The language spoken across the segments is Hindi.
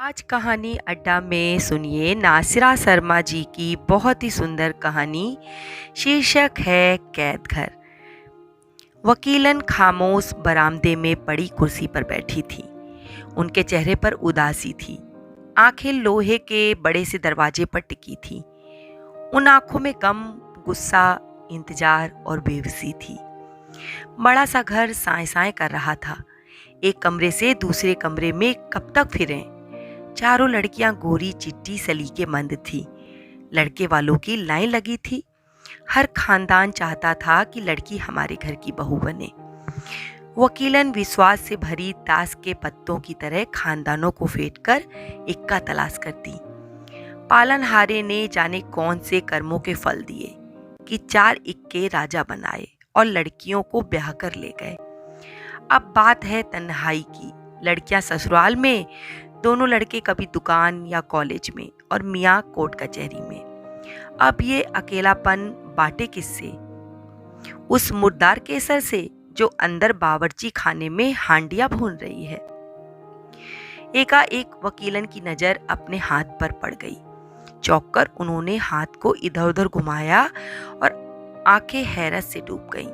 आज कहानी अड्डा में सुनिए नासिरा शर्मा जी की बहुत ही सुंदर कहानी। शीर्षक है कैद घर। वकीलन खामोश बरामदे में पड़ी कुर्सी पर बैठी थी। उनके चेहरे पर उदासी थी। आंखें लोहे के बड़े से दरवाजे पर टिकी थी। उन आंखों में गम, गुस्सा, इंतजार और बेबसी थी। बड़ा सा घर साए साए कर रहा था। एक कमरे से दूसरे कमरे में कब तक फिरें। चारों लड़कियां गोरी चिट्टी सलीकेमंद थी। लड़के वालों की लाइन लगी थी। हर खानदान चाहता था कि लड़की हमारे घर की बहू बने। वकीलन विश्वास से भरी ताश के पत्तों की तरह खानदानों को फेंटकर इक्का तलाश करती। पालनहारे ने जाने कौन से कर्मों के फल दिए कि 4 इक्के राजा बनाए और लड़कियों को ब्याह कर ले गए। अब बात है तन्हाई की। लड़कियां ससुराल में, दोनों लड़के कभी दुकान या कॉलेज में और मियाँ कोर्ट कचहरी में। अब ये अकेलापन बांटे किससे? उस मुर्दार केसर से जो अंदर बावर्ची खाने में हांडिया भून रही है। एकाएक वकीलन की नजर अपने हाथ पर पड़ गई। चौंक कर उन्होंने हाथ को इधर उधर घुमाया और आंखें हैरत से डूब गईं।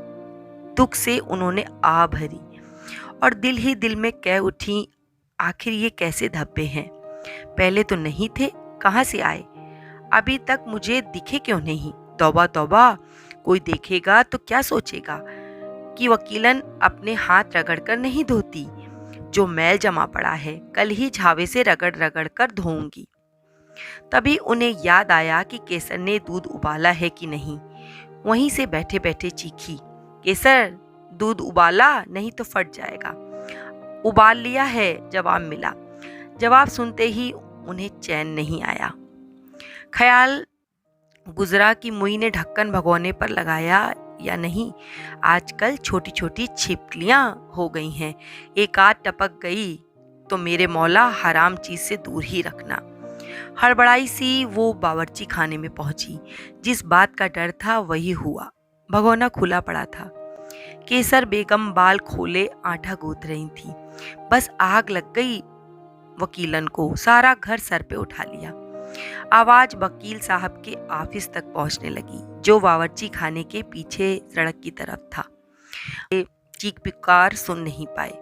दुख से उन्होंने आ भरी और दिल ही दिल में कह उठी, आखिर ये कैसे धब्बे हैं? पहले तो नहीं थे, कहाँ से आए? अभी तक मुझे दिखे क्यों नहीं? तौबा तौबा, कोई देखेगा तो क्या सोचेगा कि वकीलन अपने हाथ रगड़ कर नहीं धोती। जो मैल जमा पड़ा है कल ही झावे से रगड़ रगड़ कर धोऊंगी। तभी उन्हें याद आया कि केसर ने दूध उबाला है कि नहीं। वहीं से बैठे बैठे चीखी, केसर, दूध उबाला नहीं तो फट जाएगा। उबाल लिया है, जवाब मिला। जवाब सुनते ही उन्हें चैन नहीं आया। ख्याल गुजरा कि मुई ने ढक्कन भगोने पर लगाया या नहीं। आजकल छोटी छोटी छिपकलियां हो गई हैं। एक आध टपक गई तो मेरे मौला हराम चीज से दूर ही रखना। हड़बड़ाई सी वो बावर्ची खाने में पहुंची। जिस बात का डर था वही हुआ। भगोना खुला पड़ा था। केसर बेगम बाल खोले आटा गूंथ रही थी। बस आग लग गई वकीलन को। सारा घर सर पे उठा लिया। आवाज वकील साहब के ऑफिस तक पहुंचने लगी, जो बावर्ची खाने के पीछे सड़क की तरफ था। चीख पुकार सुन नहीं पाए,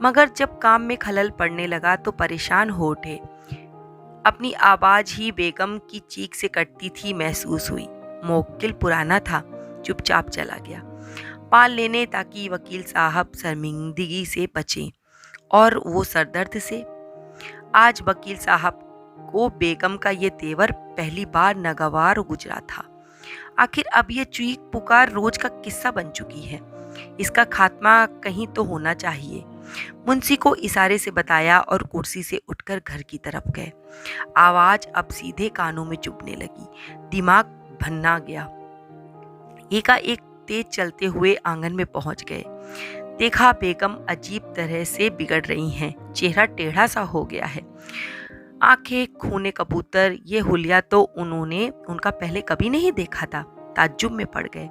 मगर जब काम में खलल पड़ने लगा तो परेशान हो उठे। अपनी आवाज ही बेगम की चीख से कटती थी महसूस हुई। मोक्किल पुराना था, चुपचाप चला गया पाल लेने, ताकि वकील साहब शर्मिंदगी से बचें और वो सरदर्द से। आज वकील साहब को बेगम का ये तेवर पहली बार नागवार गुजरा था। आखिर अब ये चीख पुकार रोज का किस्सा बन चुकी है। इसका खात्मा कहीं तो होना चाहिए। मुंशी को इशारे से बताया और कुर्सी से उठकर घर की तरफ गए। आवाज अब सीधे कानों में चुभने लगी। दिमाग भन्ना गया। एकाएक तेज चलते हुए आंगन में पहुंच गए। देखा बेगम अजीब तरह से बिगड़ रही हैं। चेहरा टेढ़ा सा हो गया है। आंखें खूने कबूतर। ये हुलिया तो उन्होंने उनका पहले कभी नहीं देखा था। ताज्जुब में पड़ गए।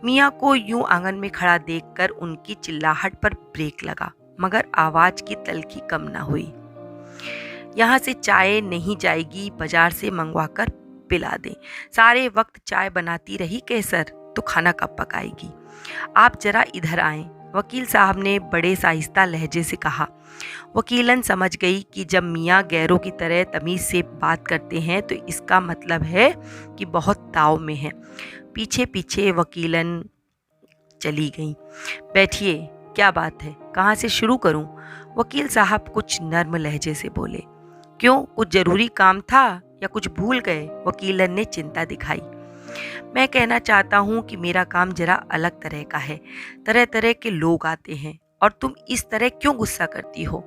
मियाँ को यूं आंगन में खड़ा देखकर उनकी चिल्लाहट पर ब्रेक लगा, मगर आवाज की तलखी कम न हुई। यहाँ से चाय नहीं जाएगी, बाजार से मंगवाकर पिला दें। सारे वक्त चाय बनाती रही केसर, तो खाना कब पकाएगी? आप जरा इधर आएं, वकील साहब ने बड़े साहिस्ता लहजे से कहा। वकीलन समझ गई कि जब मियाँ गैरों की तरह तमीज से बात करते हैं तो इसका मतलब है कि बहुत ताव में है। पीछे पीछे वकीलन चली गई। बैठिए, क्या बात है, कहाँ से शुरू करूं? वकील साहब कुछ नर्म लहजे से बोले। क्यों, कुछ जरूरी काम था या कुछ भूल गए? वकीलन ने चिंता दिखाई। मैं कहना चाहता हूँ कि मेरा काम जरा अलग तरह का है। तरह तरह के लोग आते हैं और तुम इस तरह क्यों गुस्सा करती हो?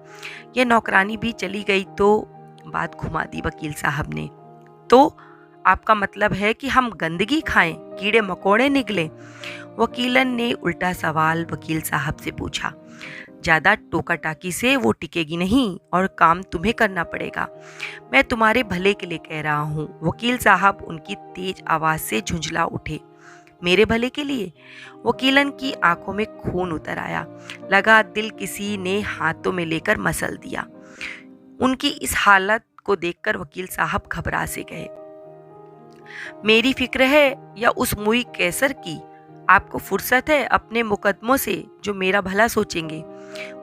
ये नौकरानी भी चली गई तो? बात घुमा दी वकील साहब ने। तो आपका मतलब है कि हम गंदगी खाएं, कीड़े मकोड़े निकले? वकीलन ने उल्टा सवाल वकील साहब से पूछा। ज्यादा टोका टाकी से वो टिकेगी नहीं और काम तुम्हें करना पड़ेगा। मैं तुम्हारे भले के लिए कह रहा हूँ। वकील साहब उनकी तेज आवाज से झुंझला उठे। मेरे भले के लिए? वकीलन की आंखों में खून उतर आया। लगा दिल किसी ने हाथों में लेकर मसल दिया। उनकी इस हालत को देखकर वकील साहब घबरा से गए। मेरी फिक्र है या उस मुई कैसर की? आपको फुर्सत है अपने मुकदमों से जो मेरा भला सोचेंगे?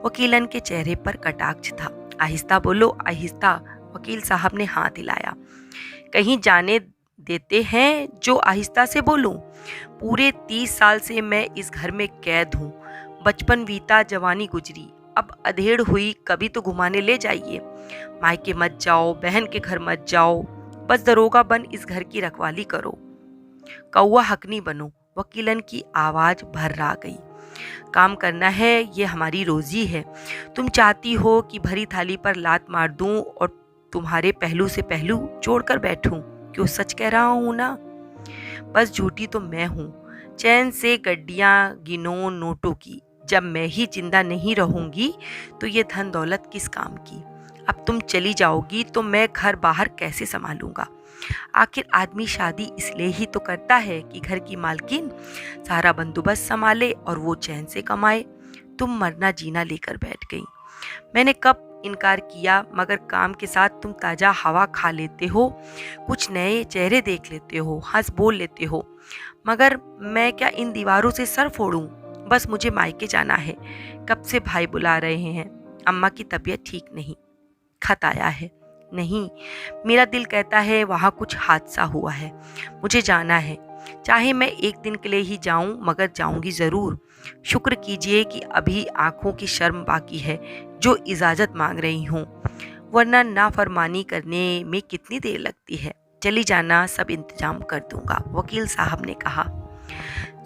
वकीलन के चेहरे पर कटाक्ष था। आहिस्ता बोलो, आहिस्ता। वकील साहब ने हाथ हिलाया। कहीं जाने देते हैं जो आहिस्ता से बोलूं? पूरे 30 साल से मैं इस घर में कैद हूँ। बचपन बीता, जवानी गुजरी, अब अधेड़ हुई, कभी तो घुमाने ले जाइए। मायके मत जाओ, बहन के घर मत जाओ, बस दरोगा बन इस घर की रखवाली करो। कौवा हकनी बनो। वकीलन की आवाज भर्रा गई। काम करना है, ये हमारी रोजी है। तुम चाहती हो कि भरी थाली पर लात मार दूं और तुम्हारे पहलू से पहलू जोड़कर बैठूं? क्यों, सच कह रहा हूं ना? बस झूठी तो मैं हूं। चैन से गड्डियां गिनो नोटों की। जब मैं ही जिंदा नहीं रहूंगी तो ये धन दौलत किस काम की? अब तुम चली जाओगी तो मैं घर बाहर कैसे संभालूंगा? आखिर आदमी शादी इसलिए ही तो करता है कि घर की मालकिन सारा बंदोबस्त संभाले और वो चैन से कमाए। तुम मरना जीना लेकर बैठ गई। मैंने कब इनकार किया, मगर काम के साथ तुम ताजा हवा खा लेते हो, कुछ नए चेहरे देख लेते हो, हंस बोल लेते हो। मगर मैं क्या इन दीवारों से सर फोड़ूं? बस मुझे मायके जाना है। कब से भाई बुला रहे हैं। अम्मा की तबीयत ठीक नहीं, खत आया है। नहीं, मेरा दिल कहता है वहाँ कुछ हादसा हुआ है, मुझे जाना है। चाहे मैं एक दिन के लिए ही जाऊं, मगर जाऊंगी जरूर। शुक्र कीजिए कि अभी आंखों की शर्म बाकी है जो इजाजत मांग रही हूँ, वरना नाफरमानी करने में कितनी देर लगती है। चली जाना, सब इंतजाम कर दूंगा, वकील साहब ने कहा।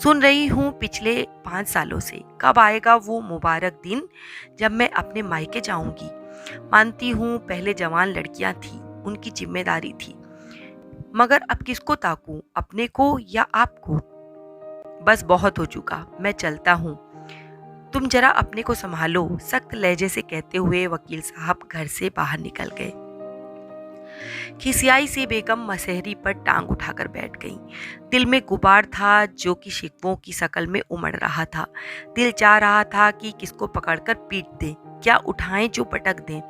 सुन रही हूँ पिछले 5 सालों से। कब आएगा वो मुबारक दिन जब मैं अपने मायके जाऊंगी? मानती हूँ पहले जवान लड़कियां थी, उनकी जिम्मेदारी थी, मगर अब किसको ताकूं, अपने को या आपको? बस बहुत हो चुका, मैं चलता हूँ। तुम जरा अपने को संभालो, सख्त लहजे से कहते हुए वकील साहब घर से बाहर निकल गए। खिसियाई सी बेगम मसहरी पर टांग उठाकर बैठ गई। दिल में गुबार था जो कि शिकवों की शकल में उमड़ रहा था। दिल चाह रहा था कि किसको पकड़कर पीट दे, क्या उठाएं जो पटक दें।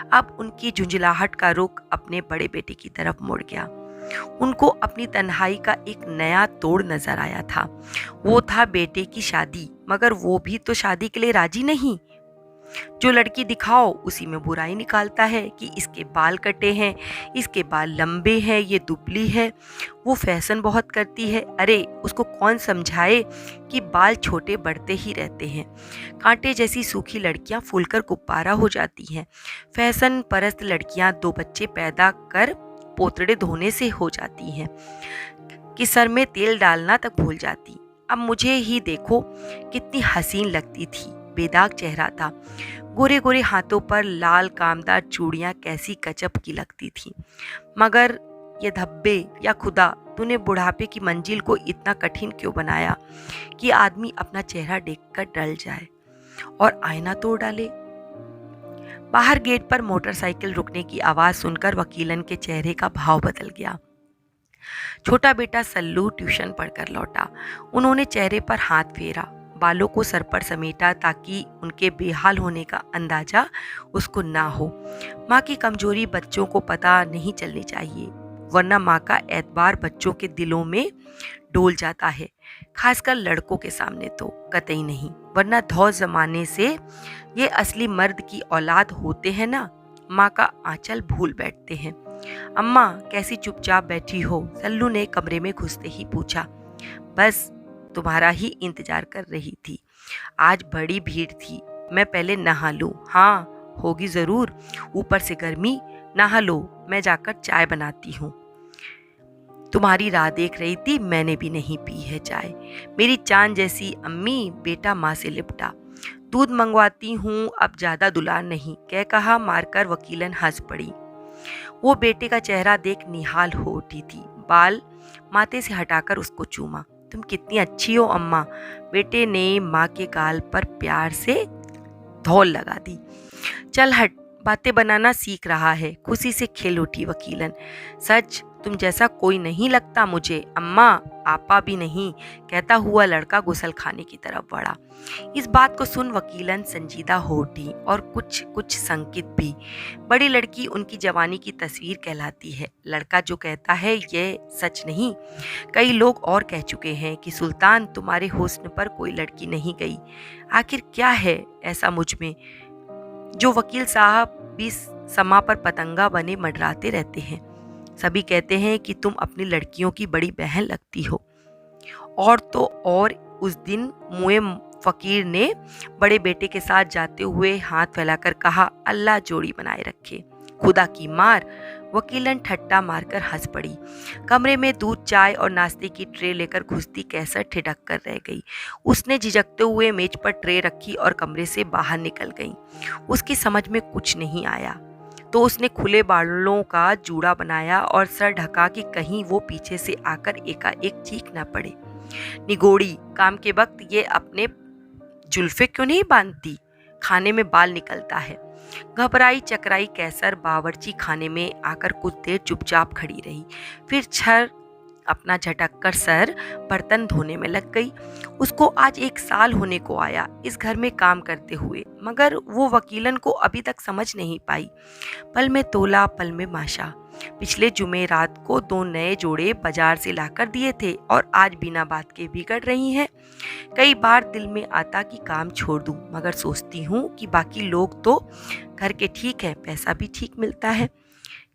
अब उनकी झुंझलाहट का रुख अपने बड़े बेटे की तरफ मुड़ गया। उनको अपनी तन्हाई का एक नया तोड़ नजर आया था। वो था बेटे की शादी, मगर वो भी तो शादी के लिए राजी नहीं। जो लड़की दिखाओ उसी में बुराई निकालता है कि इसके बाल कटे हैं, इसके बाल लंबे हैं, ये दुबली है, वो फैशन बहुत करती है। अरे उसको कौन समझाए कि बाल छोटे बढ़ते ही रहते हैं। कांटे जैसी सूखी लड़कियां फूलकर गुब्बारा हो जाती हैं। फैशन परस्त लड़कियां 2 बच्चे पैदा कर पोतड़े धोने से हो जाती हैं कि सर में तेल डालना तक भूल जाती। अब मुझे ही देखो, कितनी हसीन लगती थी, बेदाग चेहरा था, गोरे गोरे हाथों पर लाल कामदार चूड़ियां कैसी गजब की लगती थी। मगर ये धब्बे, या खुदा, तूने बुढ़ापे की मंजिल को इतना कठिन क्यों बनाया कि आदमी अपना चेहरा देखकर डल जाए और आईना तोड़ डाले। बाहर गेट पर मोटरसाइकिल रुकने की आवाज सुनकर वकीलन के चेहरे का भाव बदल गया। छोटा बेटा सल्लू ट्यूशन पढ़कर लौटा। उन्होंने चेहरे पर हाथ फेरा, बालों को सर पर समेटा ताकि उनके बेहाल होने का अंदाजा उसको ना हो। माँ की कमजोरी बच्चों को पता नहीं चलनी चाहिए, वरना माँ का एतबार बच्चों के दिलों में डोल जाता है, खासकर लड़कों के सामने तो कतई नहीं, वरना धौ जमाने से ये असली मर्द की औलाद होते हैं ना, माँ का आंचल भूल बैठते हैं। अम्मा कैसी चुपचाप बैठी हो? सल्लू ने कमरे में घुसते ही पूछा। बस तुम्हारा ही इंतजार कर रही थी। आज बड़ी भीड़ थी, मैं पहले नहा लूं। हाँ होगी जरूर, ऊपर से गर्मी, नहा लो, मैं जाकर चाय बनाती हूँ। तुम्हारी राह देख रही थी, मैंने भी नहीं पी है चाय। मेरी चांद जैसी अम्मी, बेटा माँ से लिपटा। दूध मंगवाती हूँ, अब ज्यादा दुलार नहीं, कह कहा मारकर वकीलन हंस पड़ी। वो बेटे का चेहरा देख निहाल हो उठी थी। बाल माथे से हटाकर उसको चूमा। तुम कितनी अच्छी हो अम्मा, बेटे ने माँ के गाल पर प्यार से धौल लगा दी। चल हट, बातें बनाना सीख रहा है। खुशी से खिल उठी वकीलन। सच, तुम जैसा कोई नहीं लगता मुझे। अम्मा, आपा भी नहीं, कहता हुआ लड़का गुसलखाने की तरफ बढ़ा। इस बात को सुन वकीलन संजीदा हो उठी और कुछ कुछ संकित भी। बड़ी लड़की उनकी जवानी की तस्वीर कहलाती है। लड़का जो कहता है ये सच नहीं। कई लोग और कह चुके हैं कि सुल्तान, तुम्हारे हुस्न पर कोई लड़की नहीं गई। आखिर क्या है ऐसा मुझ में जो वकील साहब भी समा पर पतंगा बने मंडराते रहते हैं। सभी कहते हैं कि तुम अपनी लड़कियों की बड़ी बहन लगती हो। और तो और उस दिन मुए फकीर ने बड़े बेटे के साथ जाते हुए हाथ फैलाकर कहा, अल्लाह जोड़ी बनाए रखे। खुदा की मार। वकीलन ठट्टा मारकर हंस पड़ी। कमरे में दूध, चाय और नाश्ते की ट्रे लेकर घुसती कैसर ठिठक कर रह गई। उसने झिझकते हुए मेज पर ट्रे रखी और कमरे से बाहर निकल गई। उसकी समझ में कुछ नहीं आया तो उसने खुले बालों का जूड़ा बनाया और सर ढका कि कहीं वो पीछे से आकर एकाएक चीख न पड़े। निगोड़ी, काम के वक्त ये अपने जुल्फे क्यों नहीं बांधती? खाने में बाल निकलता है। घबराई चकराई कैसर बावर्ची खाने में आकर कुछ देर चुपचाप खड़ी रही। फिर छर अपना झटक कर सर बर्तन धोने में लग गई। उसको आज 1 साल होने को आया इस घर में काम करते हुए, मगर वो वकीलन को अभी तक समझ नहीं पाई। पल में तोला, पल में माशा। पिछले जुमे रात को 2 नए जोड़े बाजार से लाकर दिए थे और आज बिना बात के बिगड़ रही हैं। कई बार दिल में आता कि काम छोड़ दूं, मगर सोचती हूँ कि बाकी लोग तो घर के ठीक है, पैसा भी ठीक मिलता है।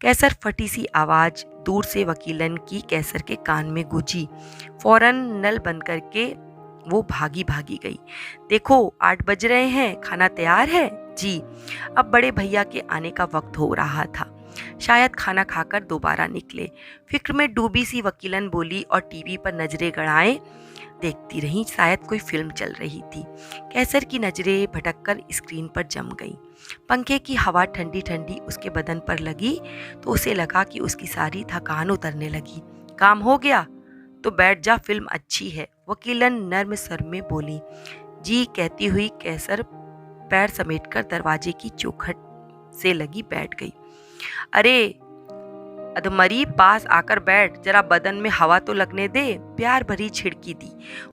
कैसर फटी सी आवाज दूर से वकीलन की कैसर के कान में गूंजी। फौरन नल बंद करके वो भागी भागी गई। देखो, 8 बज रहे हैं, खाना तैयार है? जी। अब बड़े भैया के आने का वक्त हो रहा था। शायद खाना खाकर दोबारा निकले। फिक्र में डूबी सी वकीलन बोली और टीवी पर नजरें गड़ाए देखती रही। शायद कोई फिल्म चल रही थी। कैसर की नजरें भटककर स्क्रीन पर जम गईं। पंखे की हवा ठंडी ठंडी उसके बदन पर लगी तो उसे लगा कि उसकी सारी थकान उतरने लगी। काम हो गया तो बैठ जा, फिल्म अच्छी है, वकीलन नर्म स्वर में बोली। जी, कहती हुई कैसर पैर समेटकर दरवाजे की चौखट से लगी बैठ गई। अरे अधमरी, पास आकर बैठ, जरा बदन में हवा तो लगने दे, प्यार भरी छिड़की दी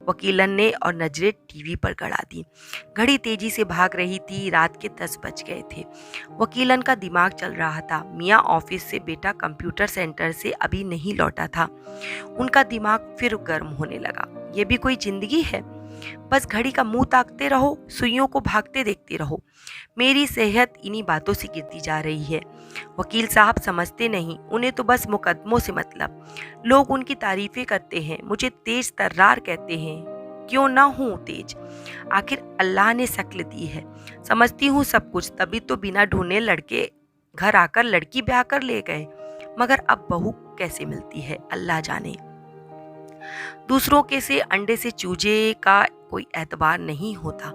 वकीलन ने और नजरें टीवी पर गड़ा दी। घड़ी तेजी से भाग रही थी। रात के 10 बज गए थे। वकीलन का दिमाग चल रहा था। मियाँ ऑफिस से बेटा कंप्यूटर सेंटर से अभी नहीं लौटा था। उनका दिमाग फिर गर्म होने लगा। ये भी कोई जिंदगी है? बस घड़ी का मुंह ताकते रहो, सुइयों को भागते देखते रहो। मेरी सेहत इन्हीं बातों से गिरती जा रही है। वकील साहब समझते नहीं, उन्हें तो बस मुकदमों से मतलब। लोग उनकी तारीफें करते हैं, मुझे तेज तर्रार कहते हैं। क्यों ना हूँ तेज? आखिर अल्लाह ने शक्ल दी है। समझती हूँ सब कुछ, तभी तो बिना ढूंढे लड़के घर आकर लड़की ब्याह कर ले गए। मगर अब बहू कैसे मिलती है अल्लाह जाने। दूसरों के से अंडे से चूजे का कोई एतबार नहीं होता।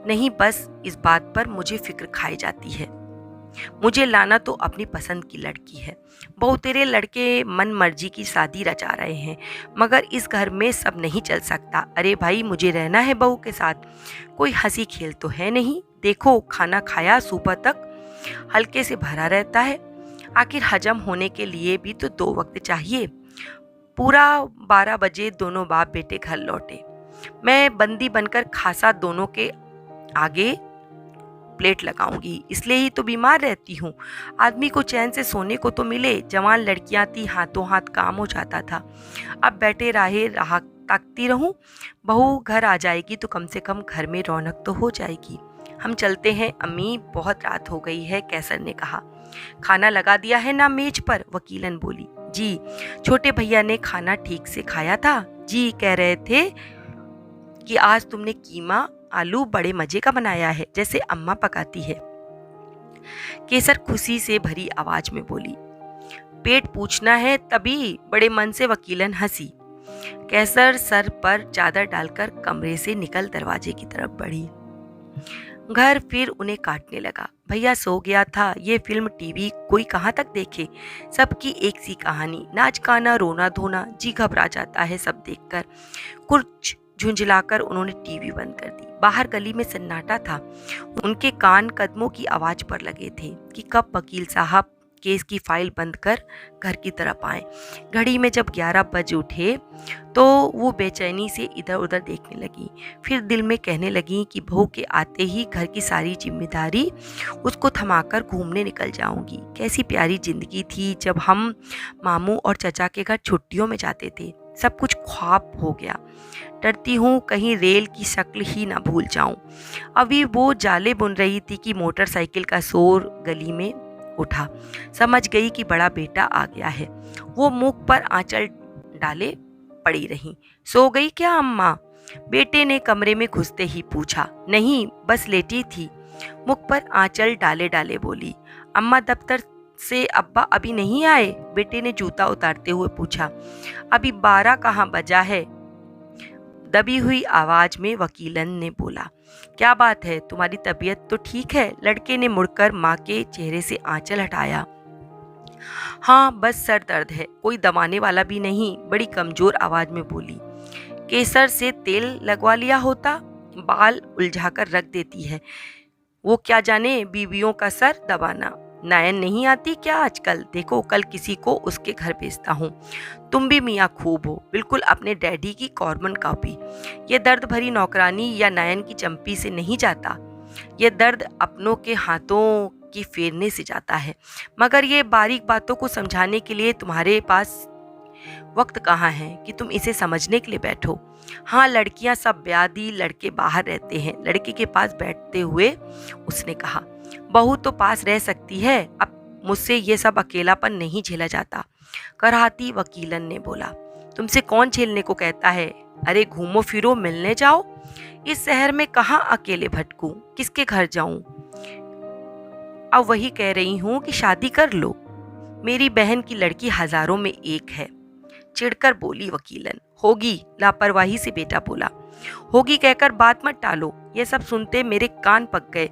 नहीं, बस इस बात पर मुझे फिक्र खाई जाती है। मुझे लाना तो अपनी पसंद की लड़की है। बहु तेरे लड़के मन मर्जी की शादी रचा रहे हैं, मगर इस घर में सब नहीं चल सकता। अरे भाई, मुझे रहना है बहू के साथ, कोई हंसी खेल तो है नहीं। देखो, खाना खाया, सुबह तक हल्के से भरा रहता है। आखिर हजम होने के लिए भी तो 2 वक्त चाहिए। पूरा 12 बजे दोनों बाप बेटे घर लौटे। मैं बंदी बनकर खासा दोनों के आगे प्लेट लगाऊंगी, इसलिए ही तो बीमार रहती हूँ। आदमी को चैन से सोने को तो मिले। जवान लड़कियां थी, हाथों हाथ काम हो जाता था। अब बैठे राहे राह ताकती रहूं। बहू घर आ जाएगी तो कम से कम घर में रौनक तो हो जाएगी। हम चलते हैं अम्मी, बहुत रात हो गई है, कैसर ने कहा। खाना लगा दिया है ना मेज पर? वकीलन बोली। जी। छोटे भैया ने खाना ठीक से खाया था? जी, कह रहे थे कि आज तुमने कीमा आलू बड़े मजे का बनाया है, जैसे अम्मा पकाती है। केसर खुशी से भरी आवाज में बोली। पेट पूछना है तभी? बड़े मन से वकीलन हंसी। कैसर सर पर चादर डालकर कमरे से निकल दरवाजे की तरफ बढ़ी। घर फिर उन्हें काटने लगा। भैया सो गया था। ये फिल्म टीवी कोई कहाँ तक देखे? सबकी एक सी कहानी, नाच गाना, रोना धोना। जी घबरा जाता है सब देखकर। कुछ झुंझलाकर उन्होंने टीवी बंद कर दी। बाहर गली में सन्नाटा था। उनके कान कदमों की आवाज पर लगे थे कि कब वकील साहब केस की फाइल बंद कर घर की तरफ आए। घड़ी में जब 11 बज उठे तो वो बेचैनी से इधर उधर देखने लगी। फिर दिल में कहने लगी कि बहू के आते ही घर की सारी जिम्मेदारी उसको थमाकर घूमने निकल जाऊंगी। कैसी प्यारी जिंदगी थी जब हम मामू और चचा के घर छुट्टियों में जाते थे। सब कुछ ख्वाब हो गया। डरती हूँ कहीं रेल की शक्ल ही ना भूल जाऊं। अभी वो जाले बुन रही थी कि मोटरसाइकिल का शोर गली में उठा। समझ गई कि बड़ा बेटा आ गया है। वो मुख पर आंचल डाले पड़ी रही। सो गई क्या अम्मा? बेटे ने कमरे में घुसते ही पूछा। नहीं, बस लेटी थी, मुख पर आंचल डाले डाले बोली। अम्मा दफ्तर से अब्बा अभी नहीं आए? बेटे ने जूता उतारते हुए पूछा। अभी 12 कहाँ बजा है? दबी हुई आवाज में वकीलन ने बोला। क्या बात है, तुम्हारी तबीयत तो ठीक है? लड़के ने मुड़कर माँ के चेहरे से आंचल हटाया। हाँ, बस सर दर्द है, कोई दबाने वाला भी नहीं, बड़ी कमजोर आवाज में बोली। केसर से तेल लगवा लिया होता, बाल उलझाकर रख देती है। वो क्या जाने बीवियों का सर दबाना। नयन नहीं आती क्या आजकल? देखो कल किसी को उसके घर भेजता हूँ। तुम भी मियाँ खूब हो, बिल्कुल अपने डैडी की कॉर्बन कॉपी। ये दर्द भरी नौकरानी या नयन की चंपी से नहीं जाता। ये दर्द अपनों के हाथों की फेरने से जाता है। मगर ये बारीक बातों को समझाने के लिए तुम्हारे पास वक्त कहाँ है कि तुम इसे समझने के लिए बैठो। हाँ, लड़कियां सब ब्याह दी, लड़के बाहर रहते हैं। लड़के के पास बैठते हुए उसने कहा। बहू तो पास रह सकती है, अब मुझसे ये सब अकेलापन नहीं झेला जाता। कराहती वकीलन ने बोला। तुमसे कौन झेलने को कहता है? अरे घूमो फिरो, मिलने जाओ। इस शहर में कहाँ अकेले भटकूं, किसके घर जाऊं? अब वही कह रही हूं कि शादी कर लो। मेरी बहन की लड़की हजारों में एक है, चिढ़कर बोली वकीलन। होगी, लापरवाही से बेटा बोला। होगी कहकर बात मत टालो। ये सब सुनते मेरे कान पक गए,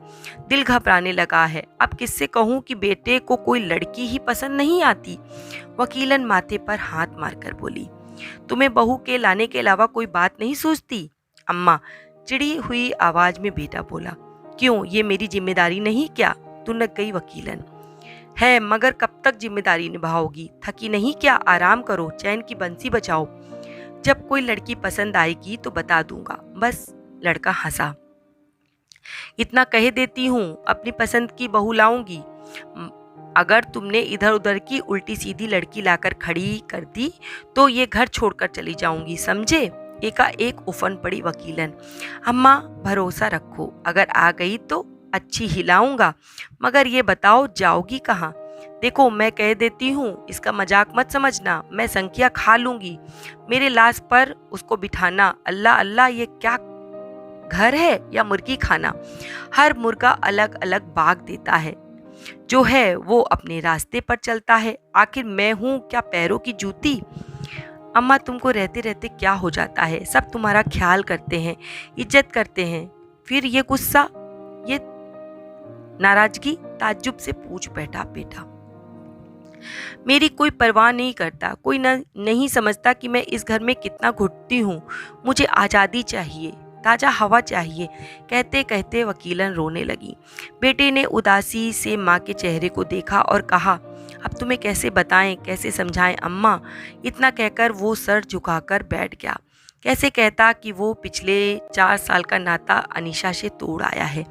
दिल घबराने लगा है। अब किससे कहूँ कि बेटे को कोई लड़की ही पसंद नहीं आती? वकीलन माथे पर हाथ मारकर बोली। तुम्हें बहू के लाने के अलावा कोई बात नहीं सोचती? अम्मा, चिड़ी हुई आवाज में बेटा बोला। क्यों, ये मेरी जिम्मेदारी नहीं क्या? तुनक गई वकीलन। है, मगर कब तक जिम्मेदारी निभाओगी? थकी नहीं क्या? आराम करो, चैन की बंसी बजाओ। जब कोई लड़की पसंद आएगी तो बता दूंगा, बस। लड़का हंसा। इतना कह देती हूँ, अपनी पसंद की बहू लाऊंगी। अगर तुमने इधर उधर की उल्टी सीधी लड़की लाकर खड़ी कर दी तो ये घर छोड़कर चली जाऊंगी, समझे? एकाएक उफन पड़ी वकीलन। अम्मा, भरोसा रखो, अगर आ गई तो अच्छी हिलाऊंगा, मगर ये बताओ जाओगी कहाँ? देखो मैं कह देती हूँ, इसका मजाक मत समझना, मैं संख्या खा लूंगी। मेरे लाश पर उसको बिठाना। अल्लाह अल्लाह, ये क्या घर है या मुर्गी खाना? हर मुर्गा अलग अलग बाग देता है, जो है वो अपने रास्ते पर चलता है। आखिर मैं हूँ क्या पैरों की जूती? अम्मा, तुमको रहते रहते क्या हो जाता है? सब तुम्हारा ख्याल करते हैं, इज्जत करते हैं, फिर ये गुस्सा, ये नाराजगी? ताज्जुब से पूछ बैठा बेटा। मेरी कोई परवाह नहीं करता, कोई नहीं समझता कि मैं इस घर में कितना घुटती हूँ। मुझे आज़ादी चाहिए, ताज़ा हवा चाहिए। कहते कहते वकीलन रोने लगी। बेटे ने उदासी से माँ के चेहरे को देखा और कहा। अब तुम्हें कैसे बताएं, कैसे समझाएं अम्मा? इतना कहकर वो सर झुकाकर बैठ गया। कैसे कहता कि वो पिछले 4 साल का नाता अनीशा से तोड़ आया है।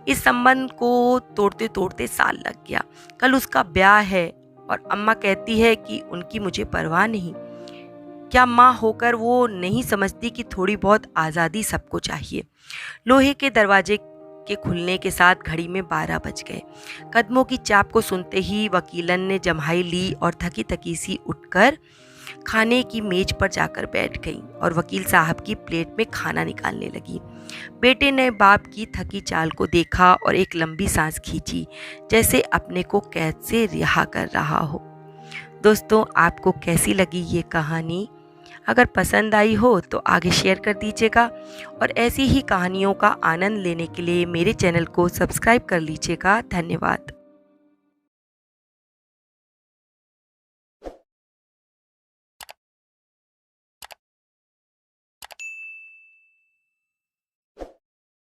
इस संबंध को तोड़ते तोड़ते साल लग गया। कल उसका ब्याह है और अम्मा कहती है कि उनकी मुझे परवाह नहीं। क्या माँ होकर वो नहीं समझती कि थोड़ी बहुत आज़ादी सबको चाहिए? लोहे के दरवाजे के खुलने के साथ घड़ी में 12 बज गए। कदमों की चाप को सुनते ही वकीलन ने जम्हाई ली और थकी थकी सी उठकर खाने की मेज पर जाकर बैठ गई और वकील साहब की प्लेट में खाना निकालने लगी। बेटे ने बाप की थकी चाल को देखा और एक लंबी सांस खींची, जैसे अपने को कैद से रिहा कर रहा हो। दोस्तों, आपको कैसी लगी ये कहानी? अगर पसंद आई हो तो आगे शेयर कर दीजिएगा और ऐसी ही कहानियों का आनंद लेने के लिए मेरे चैनल को सब्सक्राइब कर लीजिएगा। धन्यवाद।